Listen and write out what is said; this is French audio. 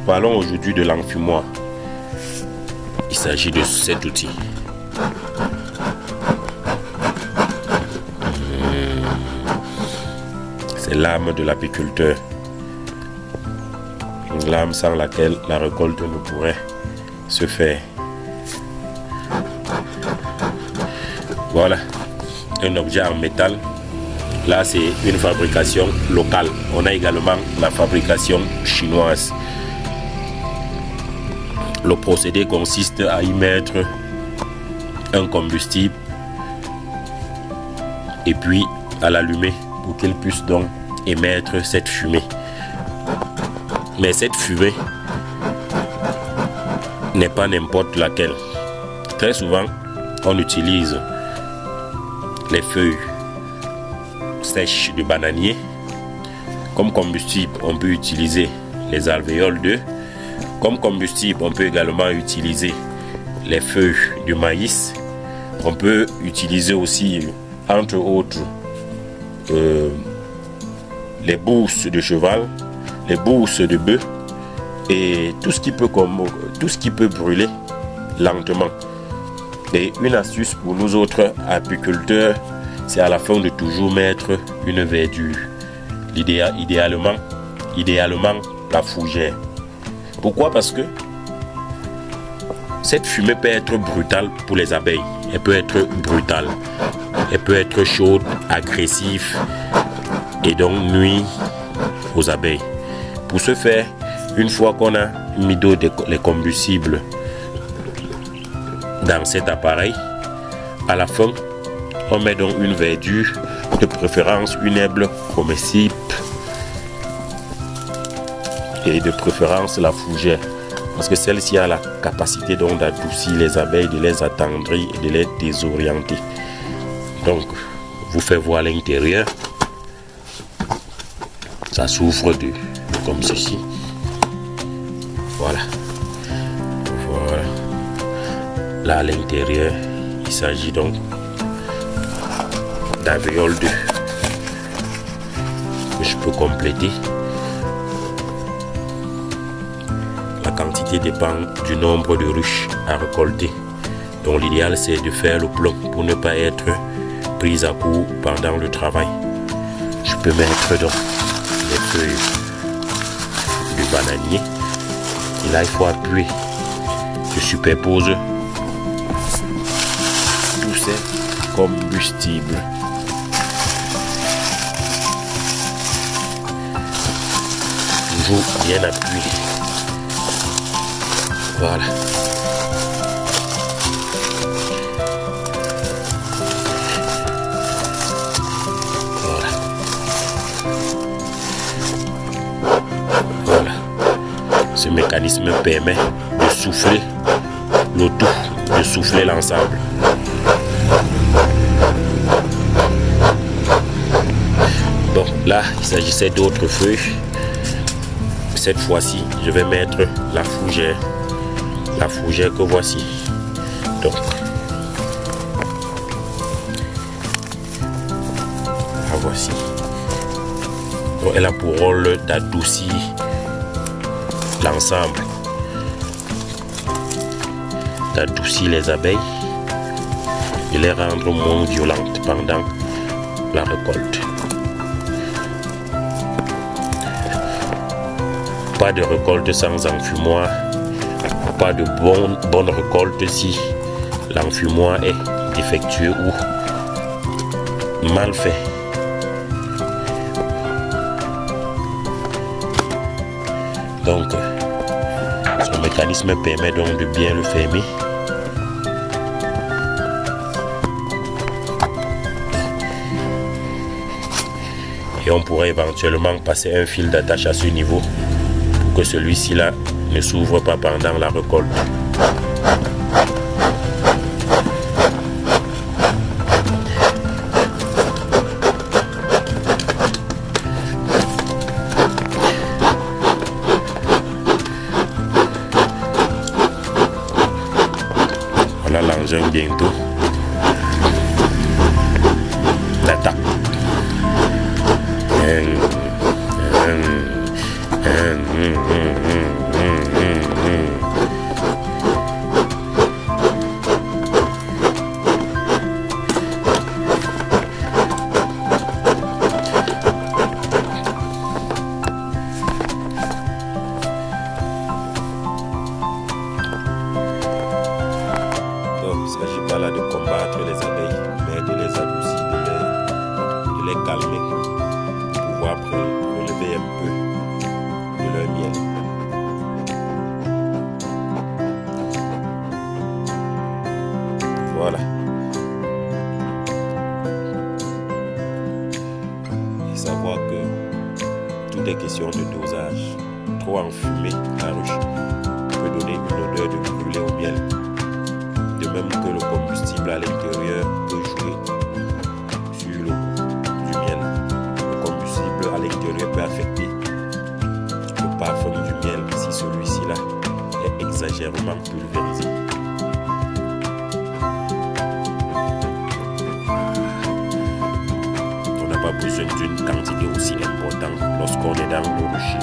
Parlons aujourd'hui de l'enfumoir. Il s'agit de cet outil. C'est l'âme de l'apiculteur. L'âme sans laquelle la récolte ne pourrait se faire. Voilà, un objet en métal. Là, c'est une fabrication locale. On a également la fabrication chinoise. Le procédé consiste à y mettre un combustible et puis à l'allumer pour qu'il puisse donc émettre cette fumée. Mais cette fumée n'est pas n'importe laquelle. Très souvent, on utilise les feuilles sèches de bananier. Comme combustible, on peut utiliser les alvéoles d'œufs. Comme combustible, on peut également utiliser les feuilles du maïs. On peut utiliser aussi, entre autres, les bourses de cheval, les bourses de bœuf et tout ce qui peut brûler lentement. Et une astuce pour nous autres apiculteurs, c'est à la fin de toujours mettre une verdure. Idéalement la fougère. Pourquoi? Parce que cette fumée peut être brutale pour les abeilles. Elle peut être brutale. Elle peut être chaude, agressive et donc nuire aux abeilles. Pour ce faire, une fois qu'on a mis les combustibles dans cet appareil, à la fin, on met donc une verdure, de préférence une herbe comestible et de préférence la fougère, parce que celle-ci a la capacité donc d'adoucir les abeilles, de les attendrir et de les désorienter. Donc, vous faites voir l'intérieur. Ça s'ouvre comme ceci. Voilà. Là à l'intérieur, il s'agit donc d'alvéoles d'œufs que je peux compléter. La quantité dépend du nombre de ruches à récolter. Donc l'idéal c'est de faire le plomb pour ne pas être prise à court pendant le travail. Je peux mettre donc les feuilles du bananier. Et là il faut appuyer. Je superpose tous ces combustibles. Toujours bien appuyé. Voilà. Voilà. Ce mécanisme permet de souffler le tout, de souffler l'ensemble. Bon, là, il s'agissait d'autres feuilles. Cette fois-ci, je vais mettre la fougère. La fougère que voici. Donc, la voici. Donc, elle a pour rôle d'adoucir l'ensemble, d'adoucir les abeilles et les rendre moins violentes pendant la récolte. Pas de récolte sans enfumoir, pas de bonne récolte si l'enfumoir est défectueux ou mal fait. Donc, ce mécanisme permet donc de bien le fermer. Et on pourrait éventuellement passer un fil d'attache à ce niveau pour que celui-ci là ne s'ouvre pas pendant la récolte. Voilà l'engin bientôt d'attaque. brûler pour pouvoir relever un peu de leur miel. Voilà. Et savoir que tout est question de dosage. Trop enfumé la ruche peut donner une odeur de brûlé au miel. De même que le combustible à l'intérieur peut jouer sur le goût du miel. Le combustible à l'intérieur peut affecter le parfum du miel si celui-ci-là est exagérément pulvérisé. On n'a pas besoin d'une quantité aussi importante lorsqu'on est dans le rucher.